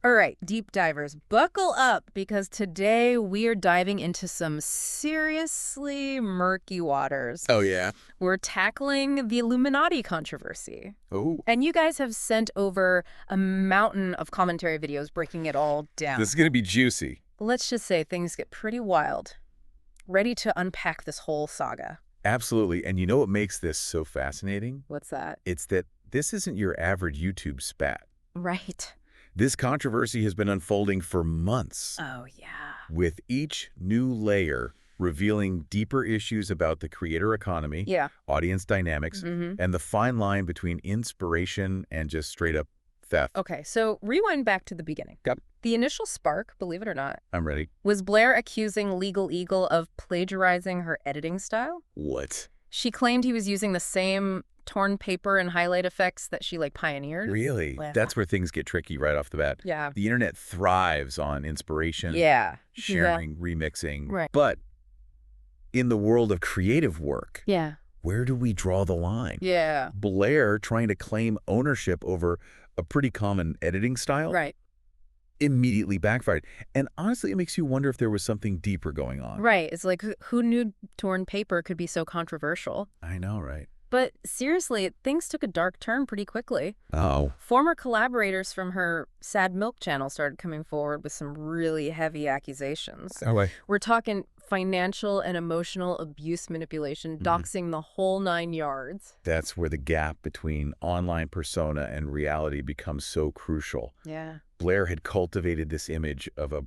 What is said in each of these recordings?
All right, deep divers, buckle up because today we are diving into some seriously murky waters. Oh, yeah? We're tackling the Illuminati controversy. Oh, And you guys have sent over a mountain of commentary videos breaking it all down. this is going to be juicy. Let's just say things get pretty wild. Ready to unpack this whole saga. Absolutely. And you know what makes this so fascinating? What's that? It's that this isn't your average YouTube spat. Right. This controversy has been unfolding for months, Oh, yeah. with each new layer revealing deeper issues about the creator economy, Yeah. audience dynamics, and the fine line between inspiration and just straight-up theft. Okay, so rewind back to the beginning. Yep. The initial spark, believe it or not, I'm ready. was Blair accusing LegalEagle of plagiarizing her editing style. What? She claimed he was using the same torn paper and highlight effects that she, pioneered. Really? Yeah. That's where things get tricky right off the bat. Yeah. The internet thrives on inspiration, Yeah. sharing, remixing. Right. But in the world of creative work, Yeah. where do we draw the line? Yeah. Blair trying to claim ownership over a pretty common editing style Right. immediately backfired. And honestly, it makes you wonder if there was something deeper going on. Right. It's like, who knew torn paper could be so controversial? I know, right? But seriously, things took a dark turn pretty quickly. Oh. Former collaborators from her Sad Milk channel started coming forward with some really heavy accusations. Oh, wait. We're talking financial and emotional abuse manipulation, doxing the whole 9 yards. That's where the gap between online persona and reality becomes so crucial. Yeah. Blair had cultivated this image of a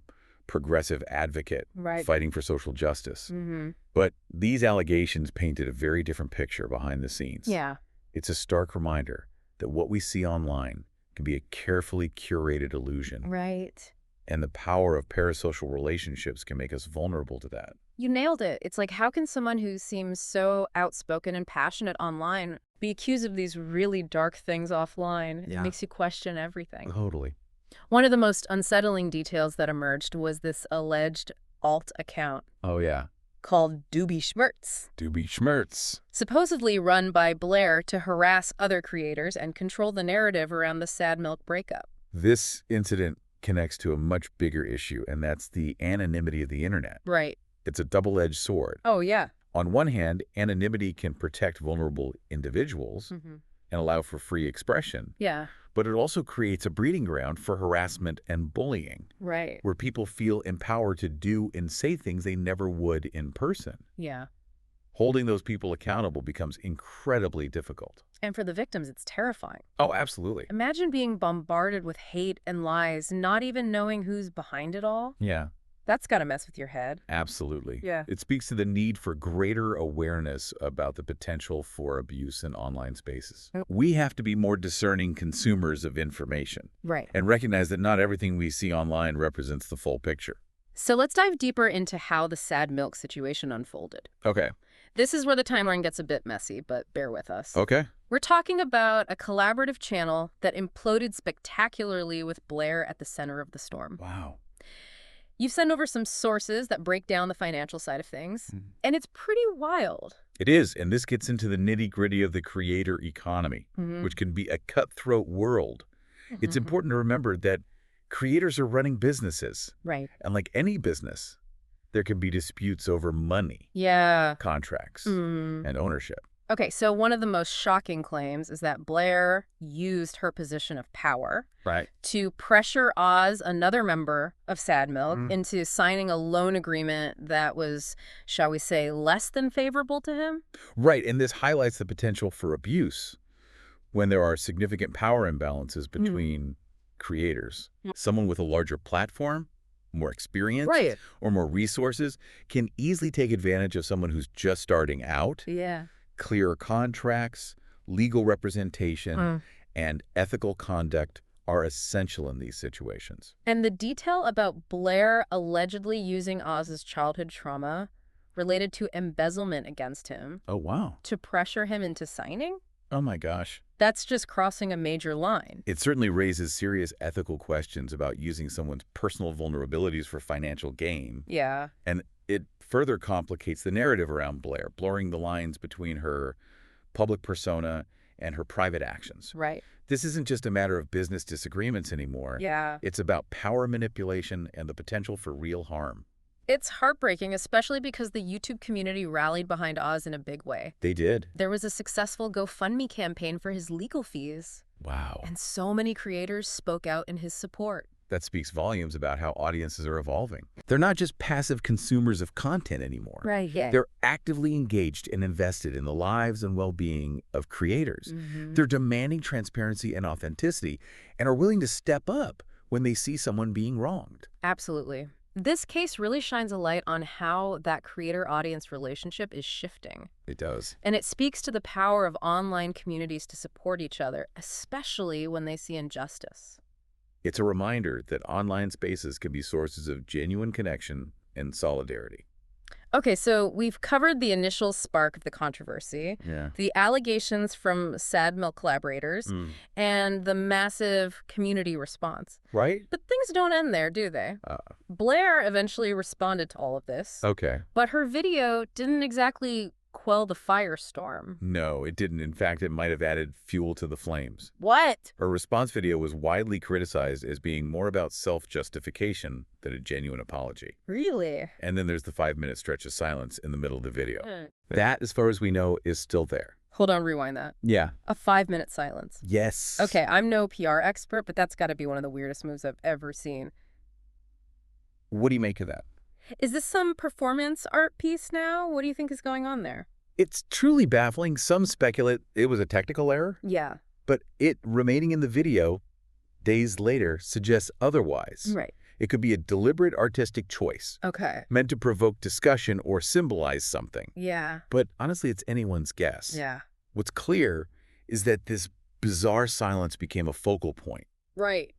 progressive advocate Right. fighting for social justice. Mm-hmm. But these allegations painted a very different picture behind the scenes. Yeah. It's a stark reminder that what we see online can be a carefully curated illusion, Right. and the power of parasocial relationships can make us vulnerable to that. You nailed it. It's like, how can someone who seems so outspoken and passionate online be accused of these really dark things offline? Yeah. It makes you question everything. Totally. One of the most unsettling details that emerged was this alleged alt account Oh, yeah. called Doobie Schmertz, Doobie Schmertz. supposedly run by Blair to harass other creators and control the narrative around the Sad Milk breakup. This incident connects to a much bigger issue, and that's the anonymity of the internet. Right. It's a double-edged sword. Oh, yeah. On one hand, anonymity can protect vulnerable individuals and allow for free expression, Yeah. but it also creates a breeding ground for harassment and bullying, Right. where people feel empowered to do and say things they never would in person. Yeah. Holding those people accountable becomes incredibly difficult. And for the victims, it's terrifying. Oh, absolutely. Imagine being bombarded with hate and lies, not even knowing who's behind it all. Yeah, That's gotta mess with your head. absolutely. Yeah. It speaks to the need for greater awareness about the potential for abuse in online spaces. Yep. We have to be more discerning consumers of information Right. and recognize that not everything we see online represents the full picture. So let's dive deeper into how the Sad Milk situation unfolded. Okay. This is where the timeline gets a bit messy, but bear with us. Okay. We're talking about a collaborative channel that imploded spectacularly with Blair at the center of the storm. Wow. You've sent over some sources that break down the financial side of things, and it's pretty wild. It is, and this gets into the nitty-gritty of the creator economy, which can be a cutthroat world. It's important to remember that creators are running businesses, Right. and like any business, there can be disputes over money, Yeah. contracts, and ownership. Okay, so one of the most shocking claims is that Blair used her position of power Right. to pressure Oz, another member of Sad Milk, into signing a loan agreement that was, shall we say, less than favorable to him. Right, and this highlights the potential for abuse when there are significant power imbalances between creators. Someone with a larger platform, more experience, Right. or more resources can easily take advantage of someone who's just starting out. Yeah. Clearer contracts, legal representation, and ethical conduct are essential in these situations. And the detail about Blair allegedly using Oz's childhood trauma related to embezzlement against him Oh, wow. to pressure him into signing? Oh, my gosh. That's just crossing a major line. It certainly raises serious ethical questions about using someone's personal vulnerabilities for financial gain. Yeah. And it further complicates the narrative around Blair, blurring the lines between her public persona and her private actions. Right. This isn't just a matter of business disagreements anymore. Yeah. It's about power manipulation and the potential for real harm. It's heartbreaking, especially because the YouTube community rallied behind Oz in a big way. They did. There was a successful GoFundMe campaign for his legal fees. Wow. And so many creators spoke out in his support. That speaks volumes about how audiences are evolving. They're not just passive consumers of content anymore. Right, yeah. They're actively engaged and invested in the lives and well-being of creators. They're demanding transparency and authenticity and are willing to step up when they see someone being wronged. Absolutely. This case really shines a light on how that creator-audience relationship is shifting. It does. And it speaks to the power of online communities to support each other, especially when they see injustice. It's a reminder that online spaces can be sources of genuine connection and solidarity. Okay, so we've covered the initial spark of the controversy, the allegations from Sad Milk collaborators, and the massive community response. Right? But things don't end there, do they? Blair eventually responded to all of this. Okay. But her video didn't exactly quell the firestorm. No, it didn't. In fact, it might have added fuel to the flames. What? Her response video was widely criticized as being more about self-justification than a genuine apology. Really? And then there's the 5-minute stretch of silence in the middle of the video. That, as far as we know, is still there. Hold on, rewind that. Yeah. A 5-minute silence. Yes. Okay, I'm no PR expert, but that's got to be one of the weirdest moves I've ever seen. What do you make of that? Is this some performance art piece now? What do you think is going on there? It's truly baffling. Some speculate it was a technical error. Yeah. But it remaining in the video days later suggests otherwise. Right. It could be a deliberate artistic choice. Okay. Meant to provoke discussion or symbolize something. Yeah. But honestly, it's anyone's guess. Yeah. What's clear is that this bizarre silence became a focal point. Right.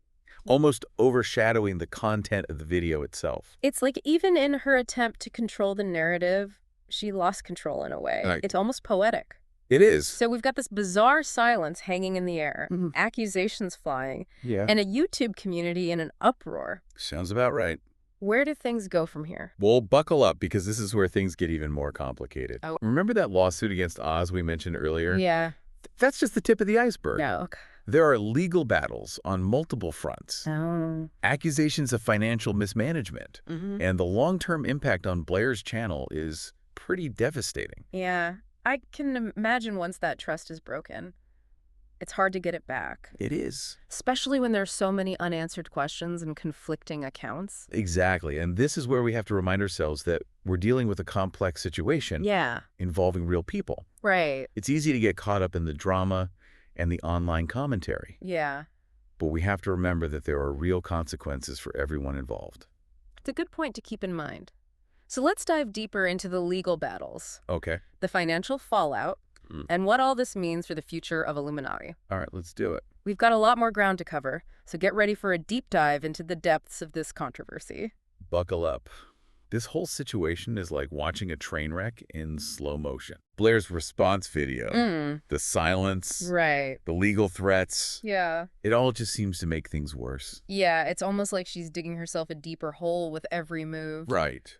Almost overshadowing the content of the video itself. It's like even in her attempt to control the narrative, she lost control in a way. Right. It's almost poetic. It is. So we've got this bizarre silence hanging in the air, accusations flying, and a YouTube community in an uproar. Sounds about right. Where do things go from here? Well, buckle up, because this is where things get even more complicated. Oh. Remember that lawsuit against Oz we mentioned earlier? Yeah. That's just the tip of the iceberg. No. Okay. There are legal battles on multiple fronts. Oh. Accusations of financial mismanagement. And the long-term impact on Blair's channel is pretty devastating. Yeah. I can imagine once that trust is broken, it's hard to get it back. It is. Especially when there's so many unanswered questions and conflicting accounts. Exactly. And this is where we have to remind ourselves that we're dealing with a complex situation involving real people. Right. It's easy to get caught up in the drama and the online commentary. Yeah. But we have to remember that there are real consequences for everyone involved. It's a good point to keep in mind. So let's dive deeper into the legal battles, Okay. the financial fallout, and what all this means for the future of Illuminati. All right, let's do it. We've got a lot more ground to cover, so get ready for a deep dive into the depths of this controversy. Buckle up. This whole situation is like watching a train wreck in slow motion. Blair's response video, the silence, Right. the legal threats, Yeah. it all just seems to make things worse. Yeah, it's almost like she's digging herself a deeper hole with every move. Right.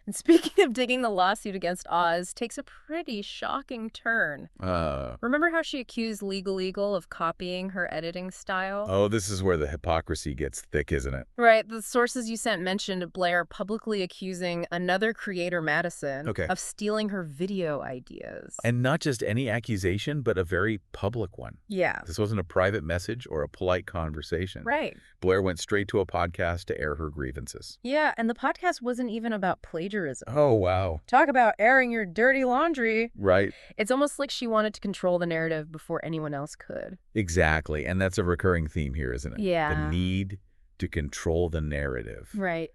And speaking of digging, the lawsuit against Oz takes a pretty shocking turn. Remember how she accused LegalEagle of copying her editing style? Oh, this is where the hypocrisy gets thick, isn't it? Right. The sources you sent mentioned Blair publicly accusing another creator, Madison, of stealing her video ideas. And not just any accusation, but a very public one. Yeah. This wasn't a private message or a polite conversation. Right. Blair went straight to a podcast to air her grievances. Yeah, and the podcast wasn't even about plagiarism. Oh, wow. Talk about airing your dirty laundry. Right. It's almost like she wanted to control the narrative before anyone else could. Exactly. And that's a recurring theme here, isn't it? Yeah. The need to control the narrative. Right.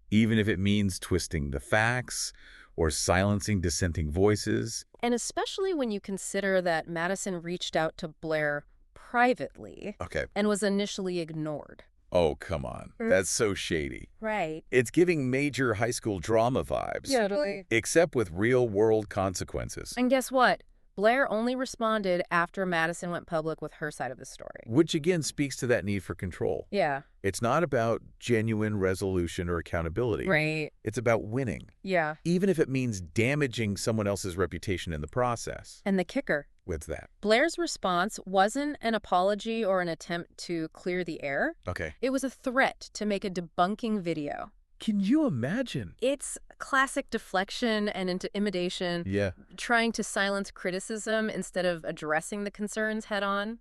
Even if it means twisting the facts or silencing dissenting voices. And especially when you consider that Madison reached out to Blair privately and was initially ignored. Oh, come on. That's so shady. Right. It's giving major high school drama vibes. Yeah, totally. Except with real-world consequences. And guess what? Blair only responded after Madison went public with her side of the story. Which again speaks to that need for control. Yeah. It's not about genuine resolution or accountability. Right. It's about winning. Yeah. Even if it means damaging someone else's reputation in the process. And the kicker, What's that? Blair's response wasn't an apology or an attempt to clear the air. Okay. It was a threat to make a debunking video. Can you imagine? It's classic deflection and intimidation. Yeah. Trying to silence criticism instead of addressing the concerns head on.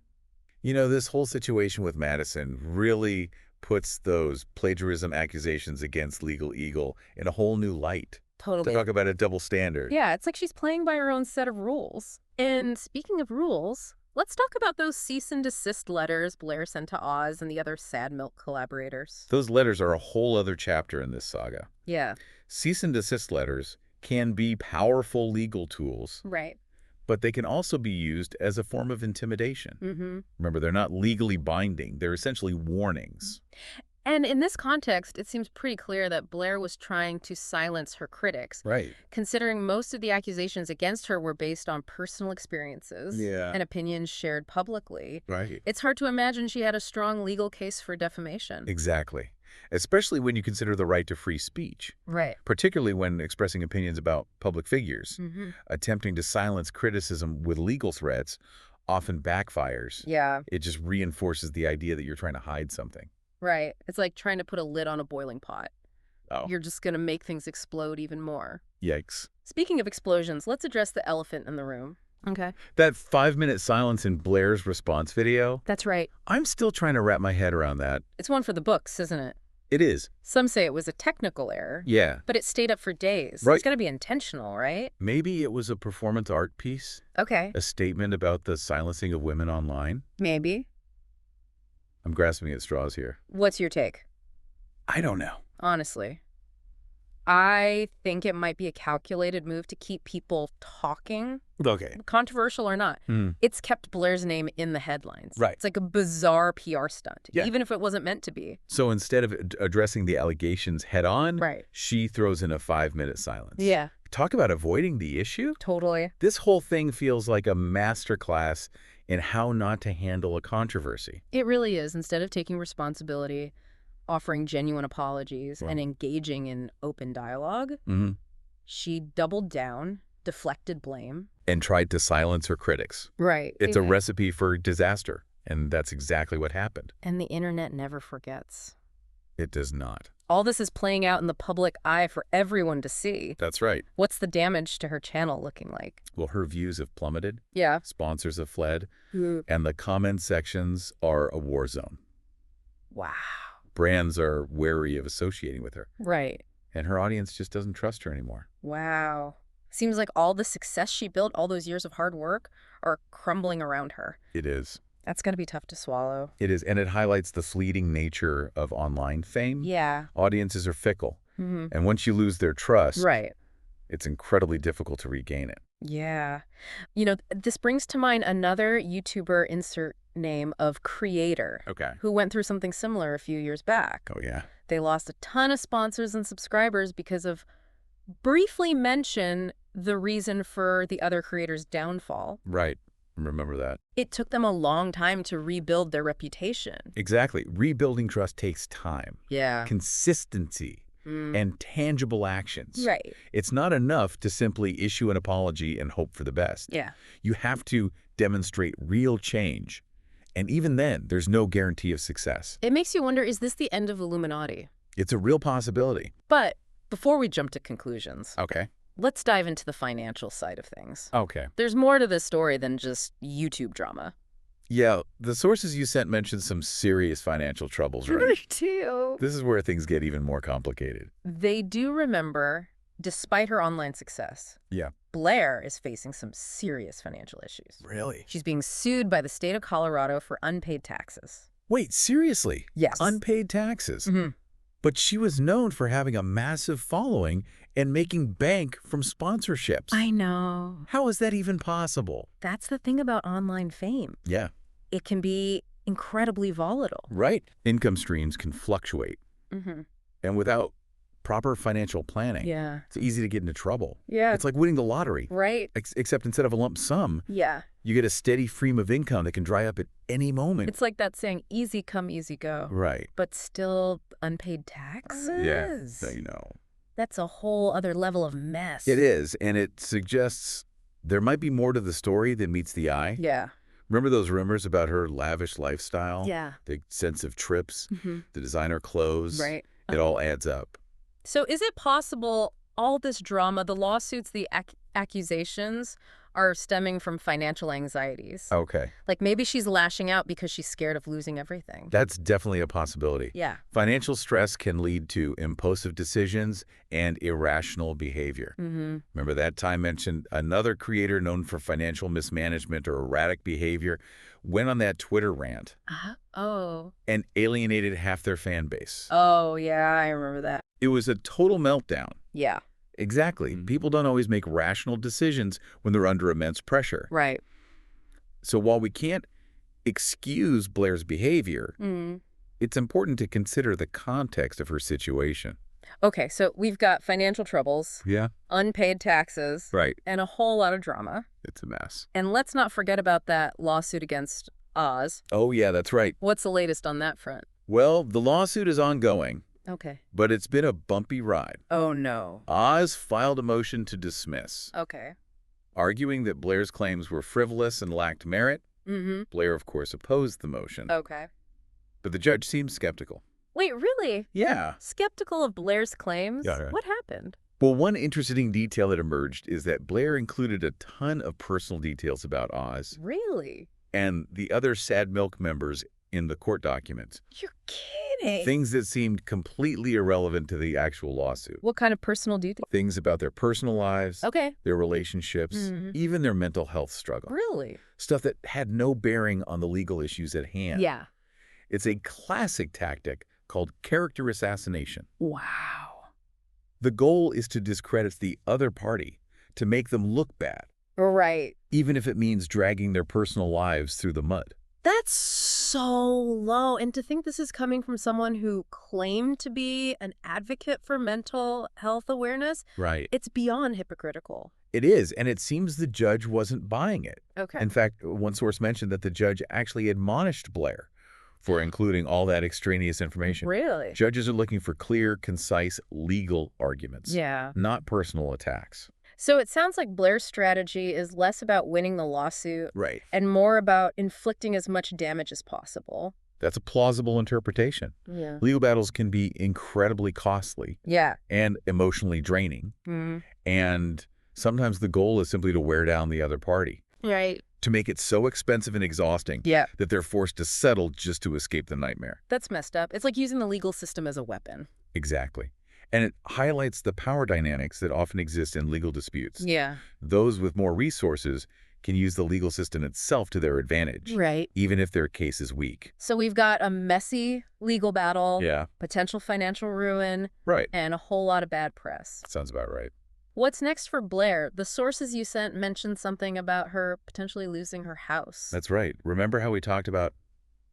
You know, this whole situation with Madison really puts those plagiarism accusations against LegalEagle in a whole new light. Totally. Talk about a double standard. Yeah, it's like she's playing by her own set of rules. And speaking of rules, let's talk about those cease and desist letters Blair sent to Oz and the other Sad Milk collaborators. Those letters are a whole other chapter in this saga. Yeah. Cease and desist letters can be powerful legal tools. Right. But they can also be used as a form of intimidation. Mm-hmm. Remember, they're not legally binding. They're essentially warnings. And in this context, it seems pretty clear that Blair was trying to silence her critics. Right. Considering most of the accusations against her were based on personal experiences and opinions shared publicly. Right. It's hard to imagine she had a strong legal case for defamation. Exactly. Especially when you consider the right to free speech. Right. Particularly when expressing opinions about public figures. Mm-hmm. Attempting to silence criticism with legal threats often backfires. Yeah. It just reinforces the idea that you're trying to hide something. Right. It's like trying to put a lid on a boiling pot. Oh. You're just going to make things explode even more. Yikes. Speaking of explosions, let's address the elephant in the room. Okay. That 5-minute silence in Blair's response video. That's right. I'm still trying to wrap my head around that. It's one for the books, isn't it? It is. Some say it was a technical error. Yeah. But it stayed up for days. Right. It's got to be intentional, right? Maybe it was a performance art piece. Okay. A statement about the silencing of women online. Maybe. I'm grasping at straws here. What's your take? I don't know. Honestly, I think it might be a calculated move to keep people talking. Okay. Controversial or not. It's kept Blair's name in the headlines. Right. It's like a bizarre PR stunt, Yeah. even if it wasn't meant to be. So instead of addressing the allegations head on, Right. she throws in a 5-minute silence. Yeah. Talk about avoiding the issue. Totally. This whole thing feels like a masterclass in how not to handle a controversy. It really is. Instead of taking responsibility, offering genuine apologies, and engaging in open dialogue, she doubled down, deflected blame. And tried to silence her critics. Right. It's a recipe for disaster, and that's exactly what happened. And the internet never forgets. It does not. All this is playing out in the public eye for everyone to see. That's right. What's the damage to her channel looking like? Well, her views have plummeted. Yeah. Sponsors have fled. And the comment sections are a war zone. Wow. Brands are wary of associating with her. Right. And her audience just doesn't trust her anymore. Wow. Seems like all the success she built, all those years of hard work, are crumbling around her. It is. That's got to be tough to swallow. It is, and it highlights the fleeting nature of online fame. Yeah. Audiences are fickle. And once you lose their trust, right, it's incredibly difficult to regain it. Yeah. You know, this brings to mind another YouTuber, insert name, of Creator. Okay. Who went through something similar a few years back. Oh, yeah. They lost a ton of sponsors and subscribers because of briefly mention the reason for the other creator's downfall. Right. Remember that. It took them a long time to rebuild their reputation. Exactly. Rebuilding trust takes time. Yeah. Consistency. And tangible actions. Right. It's not enough to simply issue an apology and hope for the best. Yeah. You have to demonstrate real change. And even then, there's no guarantee of success. It makes you wonder, is this the end of Illuminaughtii? It's a real possibility. But before we jump to conclusions, Okay. let's dive into the financial side of things. Okay. There's more to this story than just YouTube drama. Yeah, the sources you sent mentioned some serious financial troubles, right? too. This is where things get even more complicated. They do remember, despite her online success, Yeah. Blair is facing some serious financial issues. Really? She's being sued by the state of Colorado for unpaid taxes. Wait, seriously? Yes. Unpaid taxes? Mm-hmm. But she was known for having a massive following and making bank from sponsorships. I know. How is that even possible? That's the thing about online fame. Yeah. It can be incredibly volatile. Right. Income streams can fluctuate. Mm-hmm. And without proper financial planning, Yeah. it's easy to get into trouble. Yeah. It's like winning the lottery. Right. Except instead of a lump sum, Yeah. you get a steady stream of income that can dry up at any moment. It's like that saying, easy come, easy go. Right. But still unpaid taxes? Yeah. You know. That's a whole other level of mess. It is, and it suggests There might be more to the story than meets the eye. Yeah. Remember those rumors about her lavish lifestyle? Yeah. The expensive trips, the designer clothes. Right. It all adds up. So is it possible all this drama, the lawsuits, the accusations, are stemming from financial anxieties? Okay. Like maybe she's lashing out because she's scared of losing everything. That's definitely a possibility. Yeah. Financial stress can lead to impulsive decisions and irrational behavior. Remember that time mentioned another creator known for financial mismanagement or erratic behavior went on that Twitter rant Oh. and alienated half their fan base. Oh, yeah, I remember that. It was a total meltdown. Yeah. Exactly. People don't always make rational decisions when they're under immense pressure. Right. So while we can't excuse Blair's behavior, it's important to consider the context of her situation. Okay, so we've got financial troubles, unpaid taxes, and a whole lot of drama. It's a mess. And let's not forget about that lawsuit against Oz. Oh, yeah, that's right. What's the latest on that front? Well, the lawsuit is ongoing. Okay. But it's been a bumpy ride. Oh, no. Oz filed a motion to dismiss, Okay. arguing that Blair's claims were frivolous and lacked merit. Blair, of course, opposed the motion. Okay. But the judge seemed skeptical. Wait, really? Yeah. Skeptical of Blair's claims? Yeah. What happened? Well, one interesting detail that emerged is that Blair included a ton of personal details about Oz. Really? And the other Sad Milk members in the court documents. You're kidding. Things that seemed completely irrelevant to the actual lawsuit. What kind of personal details? Things about their personal lives, their relationships, even their mental health struggle. Really? Stuff that had no bearing on the legal issues at hand. Yeah. It's a classic tactic called character assassination. Wow. The goal is to discredit the other party, to make them look bad. Right. Even if it means dragging their personal lives through the mud. That's so low. And to think this is coming from someone who claimed to be an advocate for mental health awareness, it's beyond hypocritical. It is, and it seems the judge wasn't buying it. Okay. In fact, one source mentioned that the judge actually admonished Blair for including all that extraneous information. Really? Judges are looking for clear, concise, legal arguments. Yeah. Not personal attacks. So it sounds like Blair's strategy is less about winning the lawsuit and more about inflicting as much damage as possible. That's a plausible interpretation. Yeah. Legal battles can be incredibly costly and emotionally draining. And sometimes the goal is simply to wear down the other party. Right. To make it so expensive and exhausting that they're forced to settle just to escape the nightmare. That's messed up. It's like using the legal system as a weapon. Exactly. And it highlights the power dynamics that often exist in legal disputes. Yeah. Those with more resources can use the legal system itself to their advantage. Right. Even if their case is weak. So we've got a messy legal battle, potential financial ruin, and a whole lot of bad press. Sounds about right. What's next for Blair? The sources you sent mentioned something about her potentially losing her house. That's right. Remember how we talked about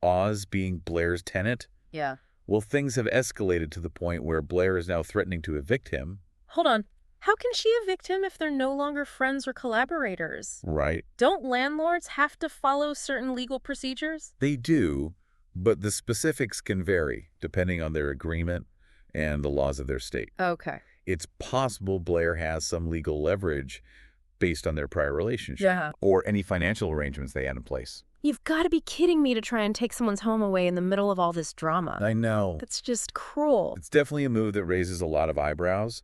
Oz being Blair's tenant? Yeah. Well, things have escalated to the point where Blair is now threatening to evict him. Hold on. How can she evict him if they're no longer friends or collaborators? Right. Don't landlords have to follow certain legal procedures? They do, but the specifics can vary depending on their agreement and the laws of their state. Okay. It's possible Blair has some legal leverage based on their prior relationship or any financial arrangements they had in place. You've got to be kidding me to try and take someone's home away in the middle of all this drama. I know. That's just cruel. It's definitely a move that raises a lot of eyebrows,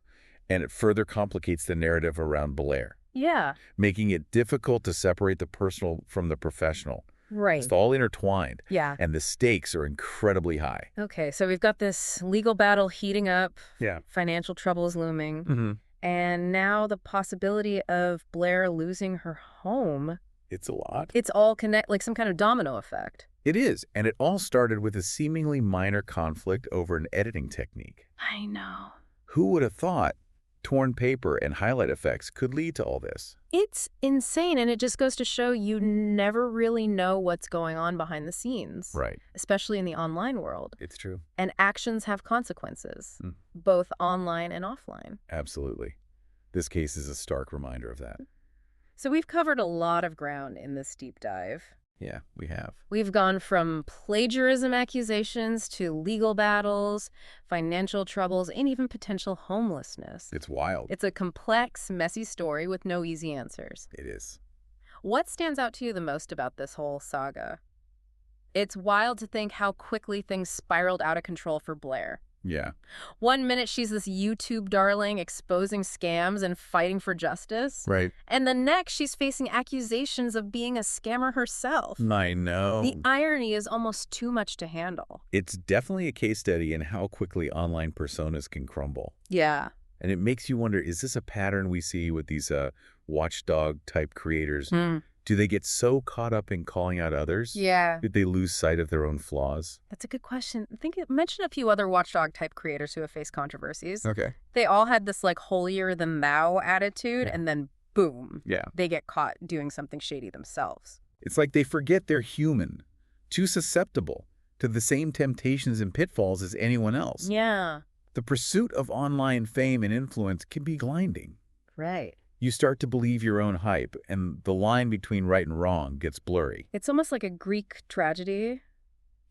and it further complicates the narrative around Blair. Yeah. Making it difficult to separate the personal from the professional. Right. It's all intertwined. Yeah. And the stakes are incredibly high. Okay, so we've got this legal battle heating up. Yeah. Financial troubles looming. And now the possibility of Blair losing her home. It's a lot. It's all like some kind of domino effect. It is. And it all started with a seemingly minor conflict over an editing technique. I know. Who would have thought torn paper and highlight effects could lead to all this? It's insane, and it just goes to show you never really know what's going on behind the scenes. Right. Especially in the online world. It's true. And actions have consequences, both online and offline. Absolutely. This case is a stark reminder of that. So we've covered a lot of ground in this deep dive. Yeah, we have. We've gone from plagiarism accusations to legal battles, financial troubles, and even potential homelessness. It's wild. It's a complex, messy story with no easy answers. It is. What stands out to you the most about this whole saga? It's wild to think how quickly things spiraled out of control for Blair. Yeah. One minute she's this YouTube darling exposing scams and fighting for justice. Right. And the next she's facing accusations of being a scammer herself. I know. The irony is almost too much to handle. It's definitely a case study in how quickly online personas can crumble. Yeah. And it makes you wonder, is this a pattern we see with these watchdog-type creators? Do they get so caught up in calling out others? Yeah. Did they lose sight of their own flaws? That's a good question. Mention a few other watchdog-type creators who have faced controversies. Okay. They all had this, like, holier-than-thou attitude, and then, boom, they get caught doing something shady themselves. It's like they forget they're human, too susceptible to the same temptations and pitfalls as anyone else. Yeah. The pursuit of online fame and influence can be blinding. Right. You start to believe your own hype, and the line between right and wrong gets blurry. It's almost like a Greek tragedy,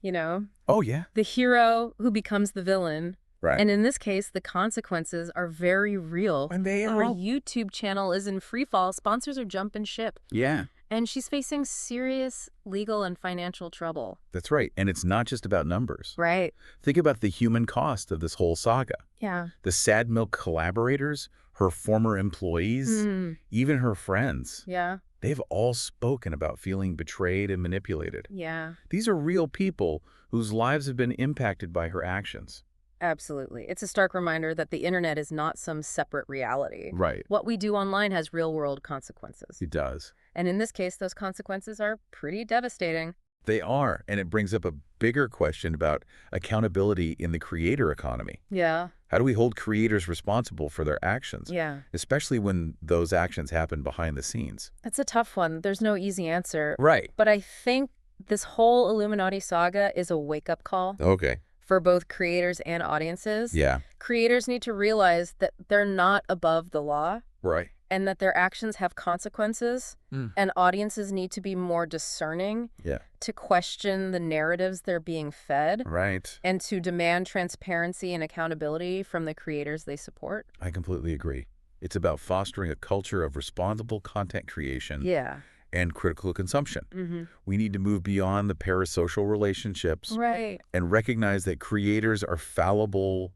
you know? Oh, yeah. The hero who becomes the villain. Right. And in this case, the consequences are very real. And they Her are. YouTube channel is in free fall. Sponsors are jumping ship. Yeah. And she's facing serious legal and financial trouble. That's right. And it's not just about numbers. Right. Think about the human cost of this whole saga. Yeah. The Sad Milk collaborators, her former employees, even her friends. Yeah. They've all spoken about feeling betrayed and manipulated. Yeah. These are real people whose lives have been impacted by her actions. Absolutely. It's a stark reminder that the internet is not some separate reality. Right. What we do online has real-world consequences. It does. And in this case, those consequences are pretty devastating. They are. And it brings up a bigger question about accountability in the creator economy. Yeah. How do we hold creators responsible for their actions? Yeah. Especially when those actions happen behind the scenes. That's a tough one. There's no easy answer. Right. But I think this whole Illuminati saga is a wake-up call. Okay. For both creators and audiences. Yeah. Creators need to realize that they're not above the law. Right. And that their actions have consequences. And audiences need to be more discerning. Yeah. To question the narratives they're being fed. Right. And to demand transparency and accountability from the creators they support. I completely agree. It's about fostering a culture of responsible content creation. Yeah. And critical consumption. We need to move beyond the parasocial relationships. Right. And recognize that creators are fallible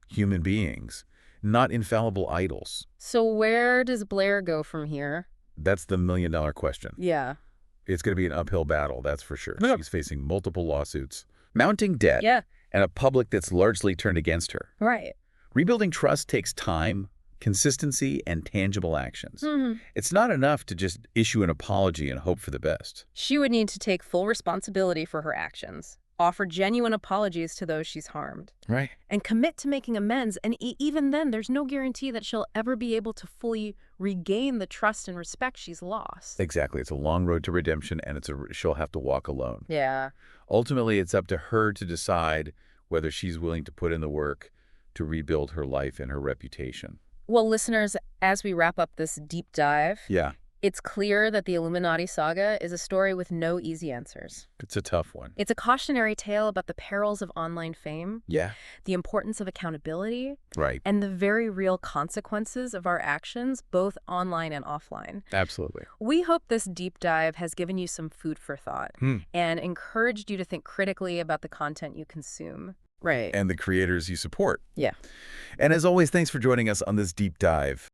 human beings, not infallible idols. So where does Blair go from here? That's the million-dollar question. Yeah. It's going to be an uphill battle, that's for sure. She's facing multiple lawsuits, mounting debt, and a public that's largely turned against her. Right. Rebuilding trust takes time, consistency, and tangible actions. It's not enough to just issue an apology and hope for the best. She would need to take full responsibility for her actions, offer genuine apologies to those she's harmed. Right. And commit to making amends. And even then, there's no guarantee that she'll ever be able to fully regain the trust and respect she's lost. Exactly. It's a long road to redemption, and she'll have to walk alone. Yeah. Ultimately, it's up to her to decide whether she's willing to put in the work to rebuild her life and her reputation. Well, listeners, as we wrap up this deep dive, it's clear that the Illuminati saga is a story with no easy answers. It's a tough one. It's a cautionary tale about the perils of online fame, Yeah. the importance of accountability, Right. and the very real consequences of our actions, both online and offline. Absolutely. We hope this deep dive has given you some food for thought and encouraged you to think critically about the content you consume. Right. And the creators you support. Yeah. And as always, thanks for joining us on this deep dive.